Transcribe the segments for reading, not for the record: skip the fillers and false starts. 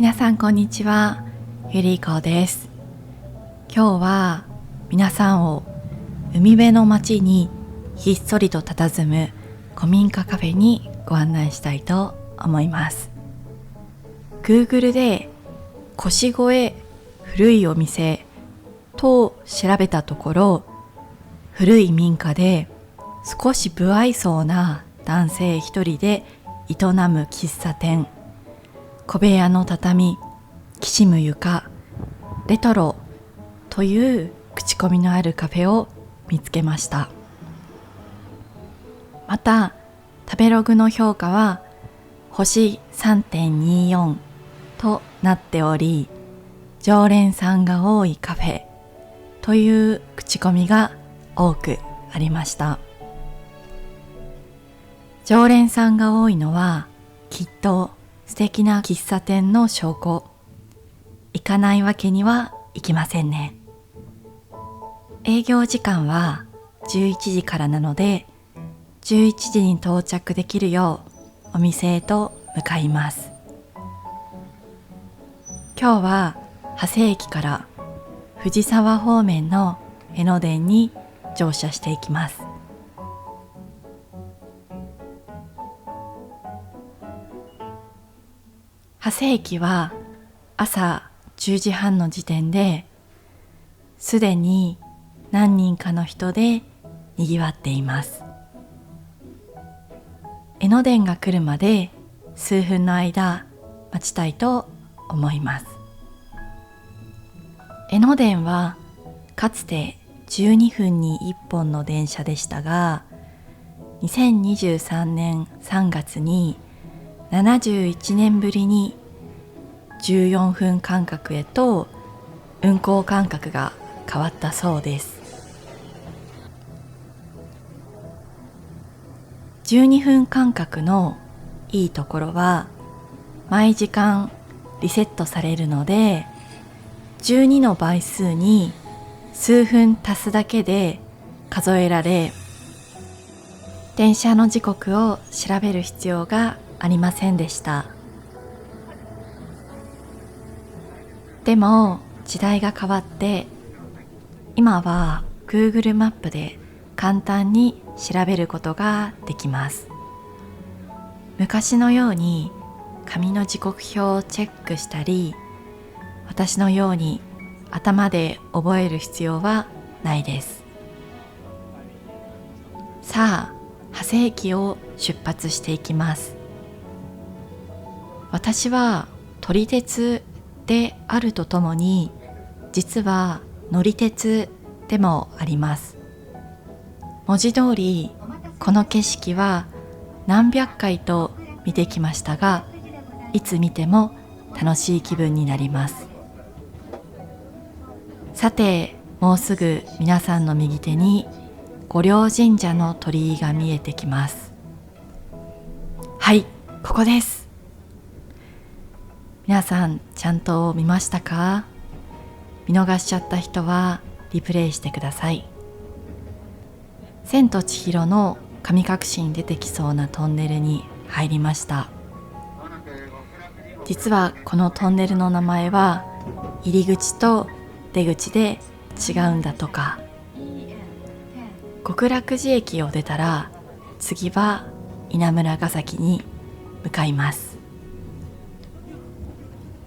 皆さんこんにちは、ゆりこです。今日は皆さんを海辺の街にひっそりと佇む古民家カフェにご案内したいと思います。 Google で腰越古いお店と調べたところ、古い民家で少し不愛想な男性一人で営む喫茶店、小部屋の畳、きしむ床、レトロという口コミのあるカフェを見つけました。また食べログの評価は星 3.24 となっており、常連さんが多いカフェという口コミが多くありました。常連さんが多いのはきっと素敵な喫茶店の証拠。行かないわけにはいきませんね。営業時間は11時からなので、11時に到着できるようお店へと向かいます。今日は長谷駅から藤沢方面の江ノ電に乗車していきます。長谷駅は朝10時半の時点ですでに何人かの人でにぎわっています。江ノ電が来るまで数分の間待ちたいと思います。江ノ電はかつて12分に1本の電車でしたが、2023年3月に71年ぶりに14分間隔へと運行間隔が変わったそうです。12分間隔のいいところは毎時間リセットされるので、12の倍数に数分足すだけで数えられ、電車の時刻を調べる必要がありませんでした。でも時代が変わって今は Google マップで簡単に調べることができます。昔のように紙の時刻表をチェックしたり、私のように頭で覚える必要はないです。さあ、長谷駅を出発していきます。私は撮り鉄であるとともに、実は乗り鉄でもあります。文字通りこの景色は何百回と見てきましたが、いつ見ても楽しい気分になります。さて、もうすぐ皆さんの右手に御霊神社の鳥居が見えてきます。はい、ここです。皆さんちゃんと見ましたか？見逃しちゃった人はリプレイしてください。千と千尋の神隠しに出てきそうなトンネルに入りました。実はこのトンネルの名前は入り口と出口で違うんだとか。極楽寺駅を出たら次は稲村ヶ崎に向かいます。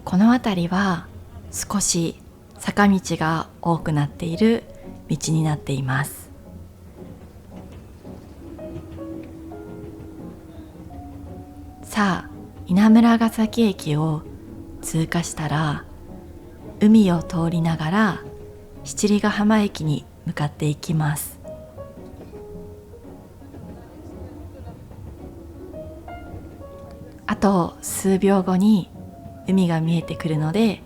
この辺りは少し坂道が多くなっている道になっています。さあ、稲村ヶ崎駅を通過したら海を通りながら七里ヶ浜駅に向かっていきます。あと数秒後に海が見えてくるので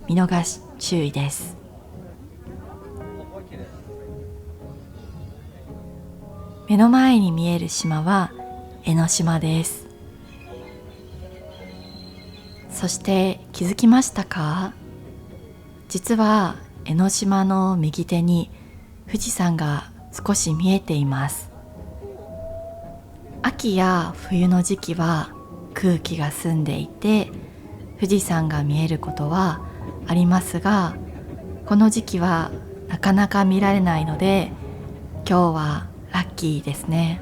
見逃し注意です。目の前に見える島は江ノ島です。そして気づきましたか？実は江ノ島の右手に富士山が少し見えています。秋や冬の時期は空気が澄んでいて富士山が見えることはありますが、この時期はなかなか見られないので、今日はラッキーですね。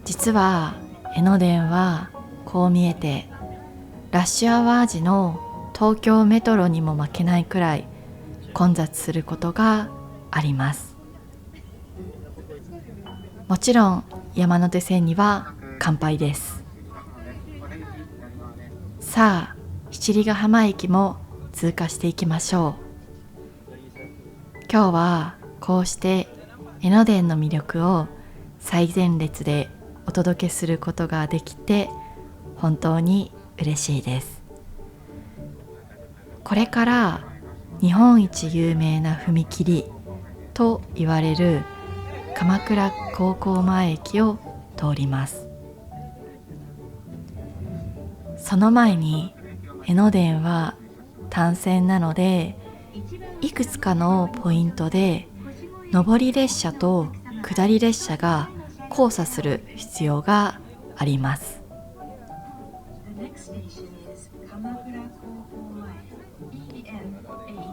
実は江ノ電はこう見えて、ラッシュアワー時の東京メトロにも負けないくらい混雑することがあります。もちろん山手線には乾杯です。さあ、七里ヶ浜駅も通過していきましょう。今日はこうして江ノ電の魅力を最前列でお届けすることができて本当に嬉しいです。これから日本一有名な踏切と言われる鎌倉高校前駅を通ります。その前に江ノ電は単線なので、いくつかのポイントで上り列車と下り列車が交差する必要があります。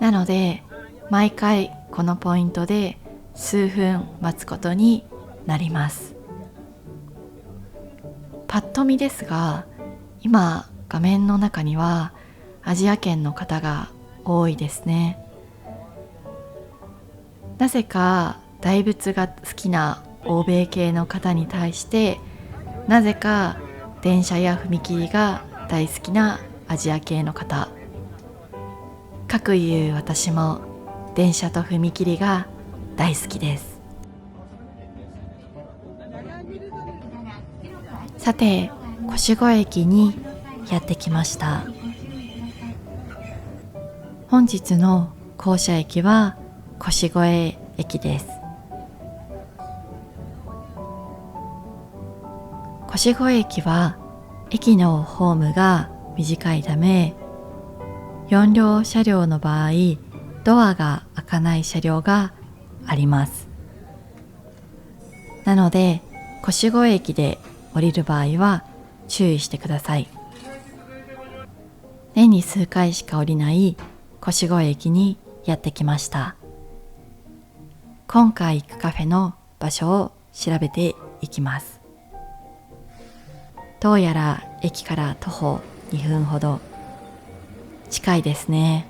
なので毎回このポイントで数分待つことになります。パッと見ですが、今画面の中にはアジア圏の方が多いですね。なぜか大仏が好きな欧米系の方に対して、なぜか電車や踏切が大好きなアジア系の方、かくいう私も電車と踏切が大好きです。さて、越後駅にやってきました。本日の降車駅は越後駅です。越後駅は駅のホームが短いため、4両車両の場合ドアが開かない車両があります。なので越後駅で降りる場合は注意してください。年に数回しか降りない越後駅にやってきました。今回行くカフェの場所を調べていきます。どうやら駅から徒歩2分ほど、近いですね。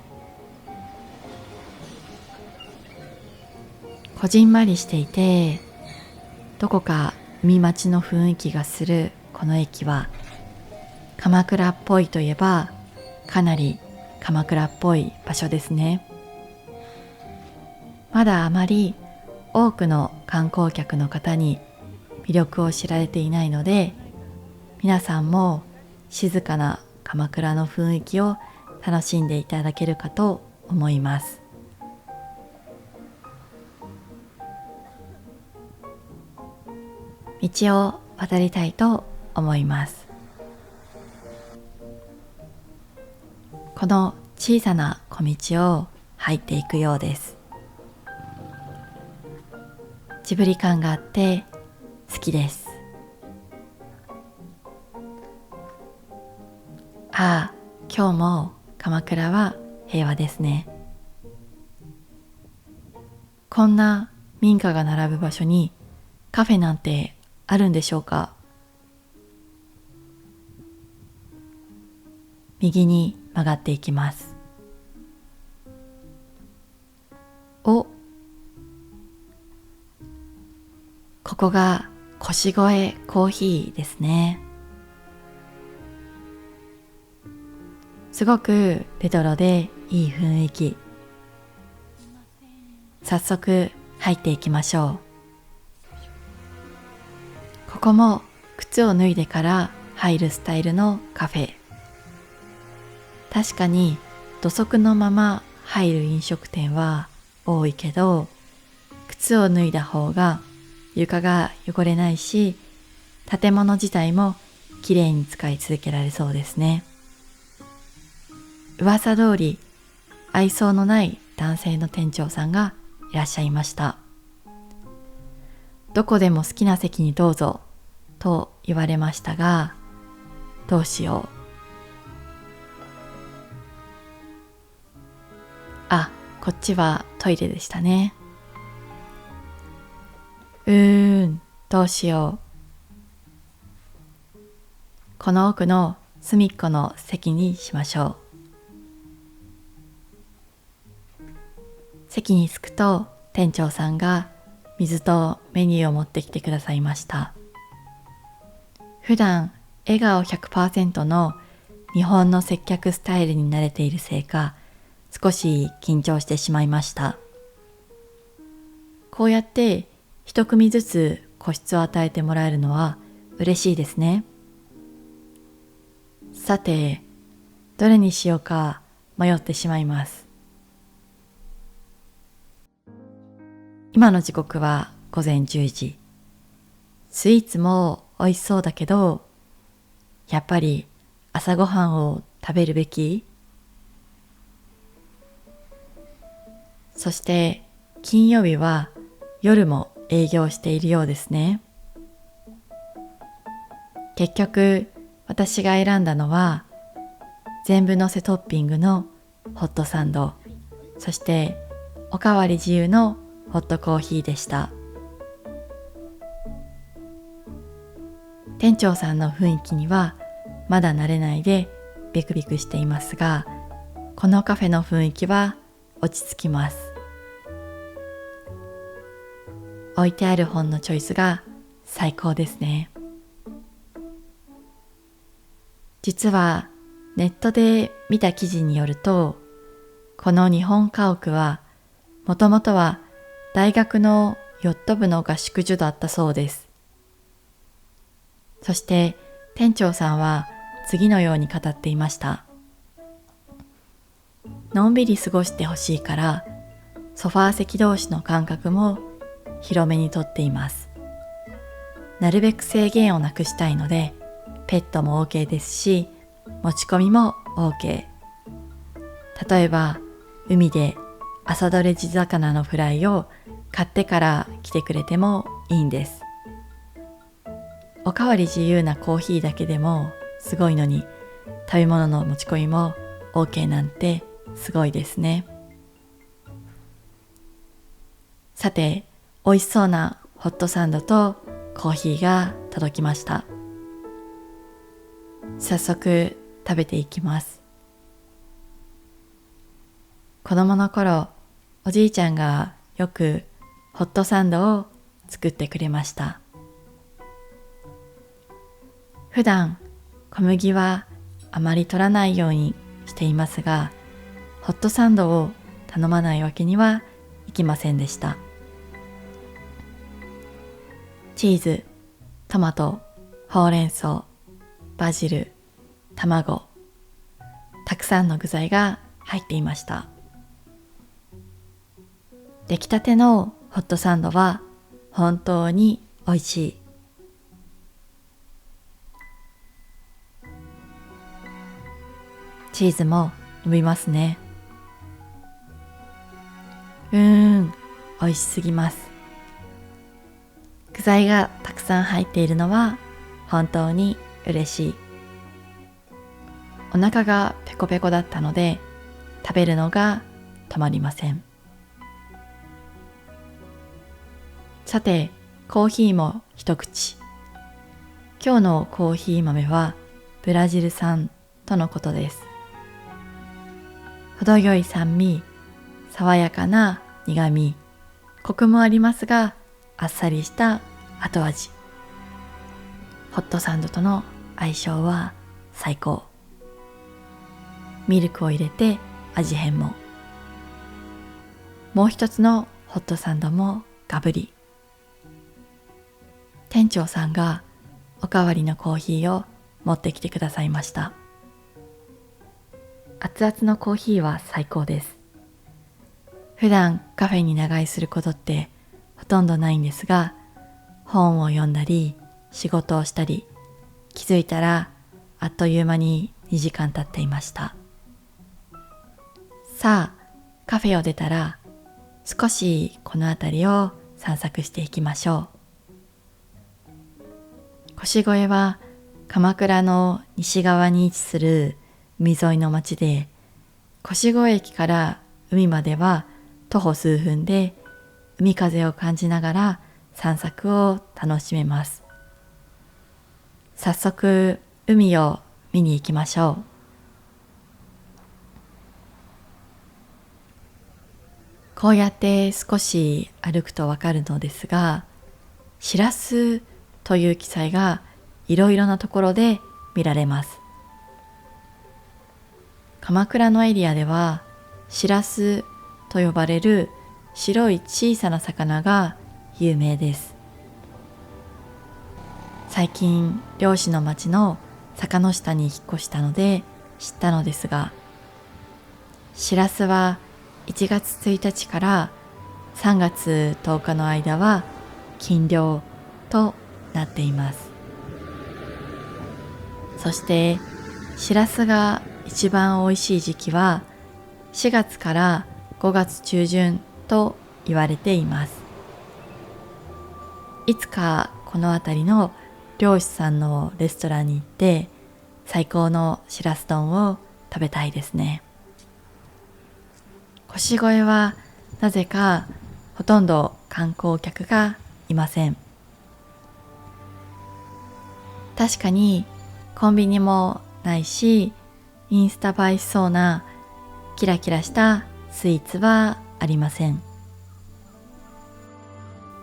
こじんまりしていて、どこか海町の雰囲気がするこの駅は、鎌倉っぽいといえばかなり鎌倉っぽい場所ですね。まだあまり多くの観光客の方に魅力を知られていないので、皆さんも静かな鎌倉の雰囲気を楽しんでいただけるかと思います。道を渡りたいと思います。この小さな小道を入っていくようです。ジブリ感があって好きです。ああ、今日も鎌倉は平和ですね。こんな民家が並ぶ場所にカフェなんてあるんでしょうか。右に曲がっていきます。お、ここが腰越コーヒーですね。すごくレトロでいい雰囲気。早速入っていきましょう。ここも靴を脱いでから入るスタイルのカフェ。確かに土足のまま入る飲食店は多いけど、靴を脱いだ方が床が汚れないし、建物自体もきれいに使い続けられそうですね。噂通り愛想のない男性の店長さんがいらっしゃいました。どこでも好きな席にどうぞと言われましたが、どうしよう。あ、こっちはトイレでしたね。どうしよう。この奥の隅っこの席にしましょう。席に着くと店長さんが水とメニューを持ってきてくださいました。普段笑顔 100% の日本の接客スタイルに慣れているせいか、少し緊張してしまいました。こうやって一組ずつ個室を与えてもらえるのは嬉しいですね。さて、どれにしようか迷ってしまいます。今の時刻は午前10時。スイーツも美味しそうだけど、やっぱり朝ごはんを食べるべき？そして金曜日は夜も営業しているようですね。結局私が選んだのは全部のせトッピングのホットサンド、そしておかわり自由のホットコーヒーでした。店長さんの雰囲気にはまだ慣れないでビクビクしていますが、このカフェの雰囲気は落ち着きます。置いてある本のチョイスが最高ですね。実はネットで見た記事によると、この日本家屋はもともとは大学のヨット部の合宿所だったそうです。そして店長さんは次のように語っていました。のんびり過ごしてほしいから、ソファー席同士の間隔も広めにとっています。なるべく制限をなくしたいので、ペットも OK ですし、持ち込みも OK。例えば、海で朝どれ地魚のフライを買ってから来てくれてもいいんです。おかわり自由なコーヒーだけでもすごいのに、食べ物の持ち込みも OK なんてすごいですね。さて、美味しそうなホットサンドとコーヒーが届きました。早速食べていきます。子供の頃、おじいちゃんがよくホットサンドを作ってくれました。普段小麦はあまり取らないようにしていますが、ホットサンドを頼まないわけにはいきませんでした。チーズ、トマト、ほうれん草、バジル、卵、たくさんの具材が入っていました。出来たてのホットサンドは本当に美味しい。チーズも伸びますね。美味しすぎます。具材がたくさん入っているのは本当に嬉しい。お腹がペコペコだったので食べるのが止まりません。さて、コーヒーも一口。今日のコーヒー豆はブラジル産とのことです。程よい酸味、爽やかな苦味、コクもありますが、あっさりした後味。ホットサンドとの相性は最高。ミルクを入れて味変も。もう一つのホットサンドもガブリ。店長さんがおかわりのコーヒーを持ってきてくださいました。熱々のコーヒーは最高です。普段カフェに長居することってほとんどないんですが、本を読んだり仕事をしたり、気づいたらあっという間に2時間経っていました。さあ、カフェを出たら少しこの辺りを散策していきましょう。腰越は鎌倉の西側に位置する海沿いの町で、腰越駅から海までは徒歩数分で海風を感じながら散策を楽しめます。早速海を見に行きましょう。こうやって少し歩くとわかるのですが、しらすという記載がいろいろなところで見られます。鎌倉のエリアではしらすと呼ばれる白い小さな魚が有名です。最近漁師の町の坂の下に引っ越したので知ったのですが、しらすは1月1日から3月10日の間は禁漁となっています。そしてしらすが一番おいしい時期は4月から5月中旬と言われています。いつかこの辺りの漁師さんのレストランに行って最高のしらす丼を食べたいですね。腰越はなぜかほとんど観光客がいません。確かにコンビニもないし、インスタ映えしそうなキラキラしたスイーツはありません。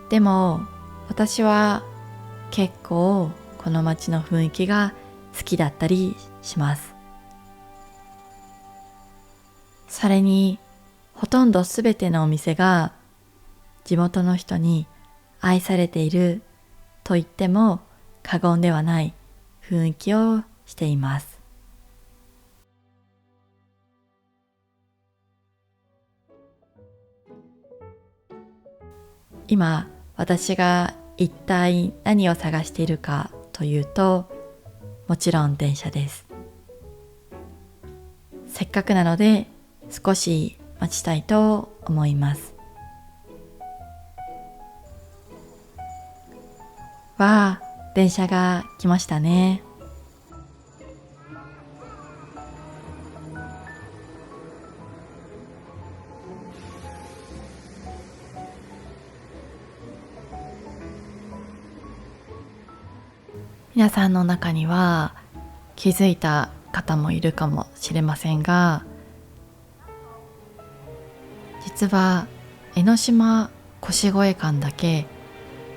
でも私は結構この街の雰囲気が好きだったりします。それにほとんどすべてのお店が地元の人に愛されていると言っても過言ではない雰囲気をしています。今私が一体何を探しているかというと、もちろん電車です。せっかくなので少し待ちたいと思います。わあ、電車が来ましたね。皆さんの中には気づいた方もいるかもしれませんが、実は江ノ島腰越間だけ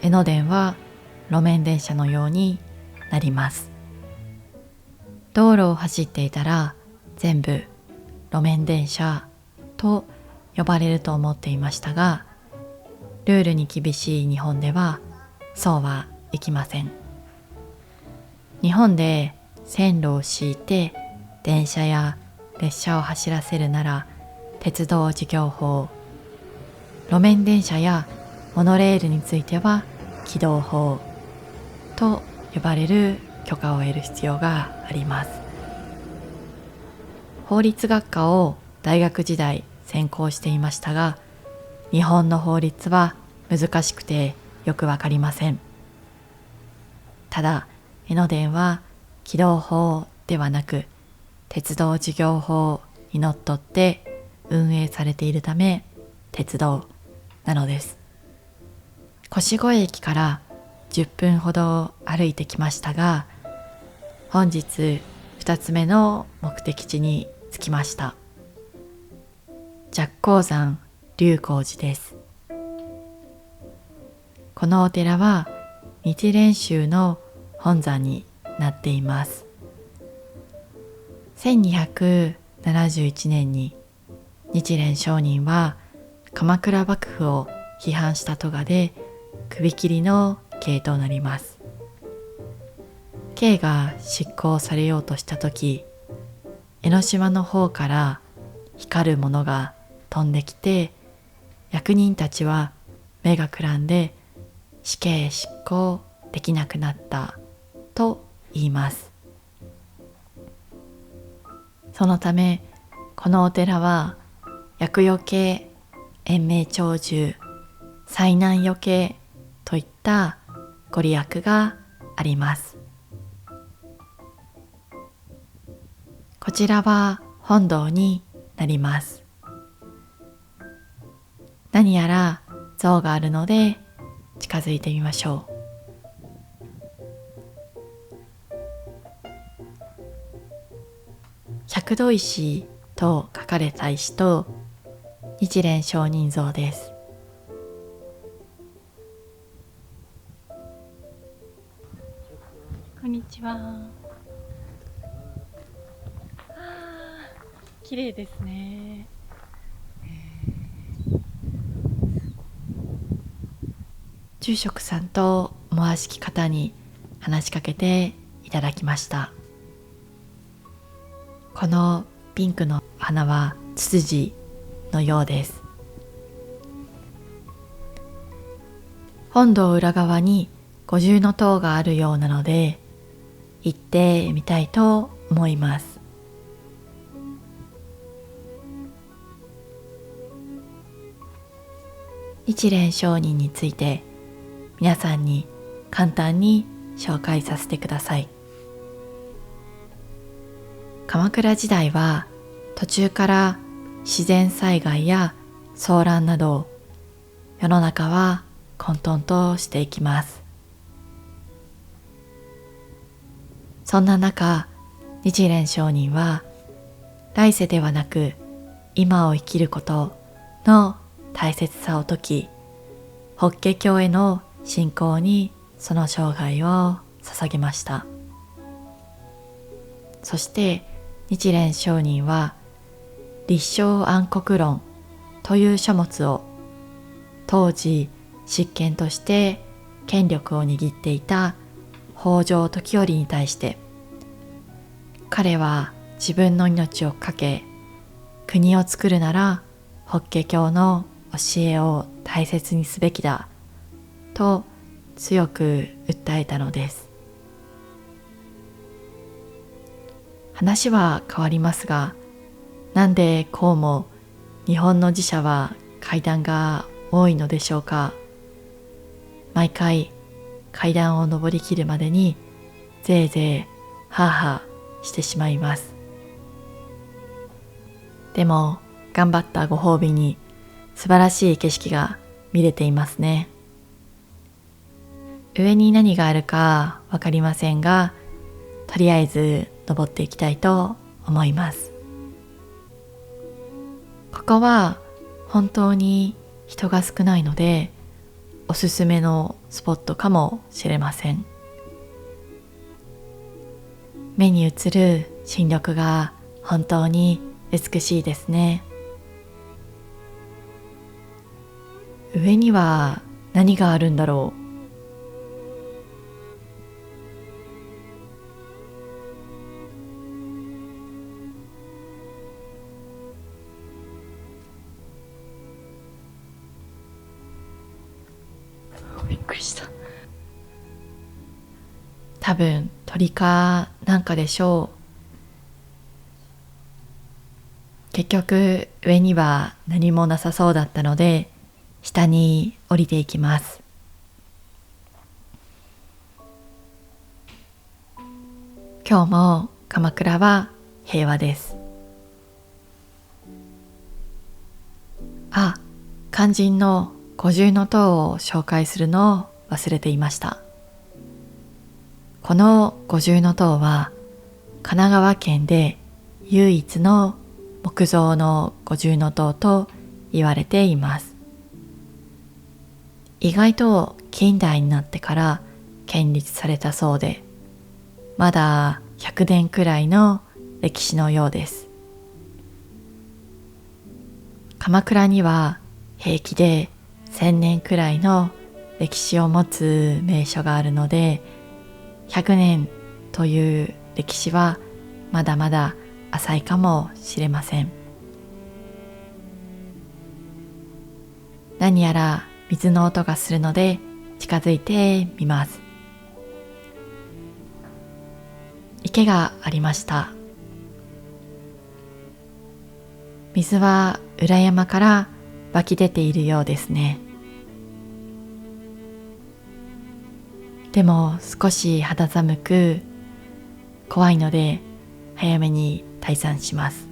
江ノ電は路面電車のようになります。道路を走っていたら全部路面電車と呼ばれると思っていましたが、ルールに厳しい日本ではそうはいきません。日本で線路を敷いて電車や列車を走らせるなら鉄道事業法、路面電車やモノレールについては軌道法と呼ばれる許可を得る必要があります。法律学科を大学時代専攻していましたが、日本の法律は難しくてよくわかりません。ただ江ノ電は軌道法ではなく鉄道事業法にのっとって運営されているため鉄道なのです。腰越駅から10分ほど歩いてきましたが、本日2つ目の目的地に着きました。寂光山龍光寺です。このお寺は日蓮宗の本山になっています。1271年に日蓮上人は鎌倉幕府を批判した咎で首切りの刑となります。刑が執行されようとしたとき、江ノ島の方から光るものが飛んできて、役人たちは目がくらんで死刑執行できなくなったと言います。そのためこのお寺は厄除け、延命長寿、災難よけといったご利益があります。こちらは本堂になります。何やら像があるので近づいてみましょう。百度石と書かれた石と日蓮聖人像です。こんにちは。綺麗ですね。住職さんと思わしき方に話しかけていただきました。このピンクの花はツツジのようです。本堂裏側に五重塔があるようなので行ってみたいと思います。日蓮聖人について皆さんに簡単に紹介させてください。鎌倉時代は途中から自然災害や騒乱など世の中は混沌としていきます。そんな中、日蓮聖人は来世ではなく今を生きることの大切さを説き、法華経への信仰にその生涯を捧げました。そして日蓮聖人は立正安国論という書物を当時執権として権力を握っていた北条時頼に対して、彼は自分の命を懸け国を作るなら法華経の教えを大切にすべきだと強く訴えたのです。話は変わりますが、なんでこうも日本の寺社は階段が多いのでしょうか。毎回階段を上りきるまでにぜいぜいはあはあしてしまいます。でも頑張ったご褒美に素晴らしい景色が見れていますね。上に何があるかわかりませんが、とりあえず登っていきたいと思います。ここは本当に人が少ないのでおすすめのスポットかもしれません。目に映る新緑が本当に美しいですね。上には何があるんだろう。びっくりした。多分鳥かなんかでしょう。結局上には何もなさそうだったので下に降りていきます。今日も鎌倉は平和です。肝心の五重塔を紹介するのを忘れていました。この五重塔は神奈川県で唯一の木造の五重塔と言われています。意外と近代になってから建立されたそうで、まだ100年くらいの歴史のようです。鎌倉には平気で1000年くらいの歴史を持つ名所があるので、100年という歴史はまだまだ浅いかもしれません。何やら水の音がするので近づいてみます。池がありました。水は裏山から湧き出ているようですね。でも少し肌寒く怖いので早めに退散します。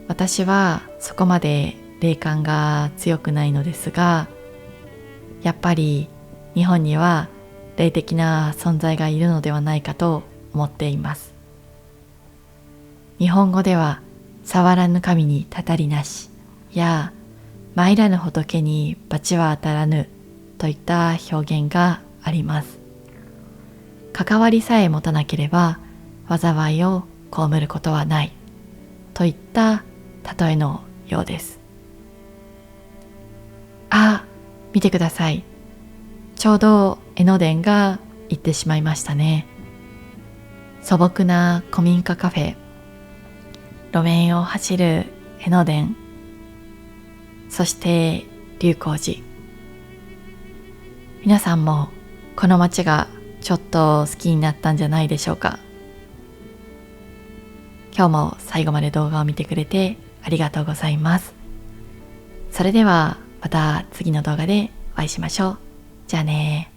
私はそこまで霊感が強くないのですが、やっぱり日本には霊的な存在がいるのではないかと思っています。日本語では触らぬ神にたたりなしや参らぬ仏に罰は当たらぬといった表現があります。関わりさえ持たなければ災いを被ることはないといった例えのようです。見てください。ちょうど江ノ電が行ってしまいましたね。素朴な古民家カフェ、路面を走る江ノ電、そして龍光寺。皆さんもこの街がちょっと好きになったんじゃないでしょうか。今日も最後まで動画を見てくれてありがとうございます。それではまた次の動画でお会いしましょう。じゃあね。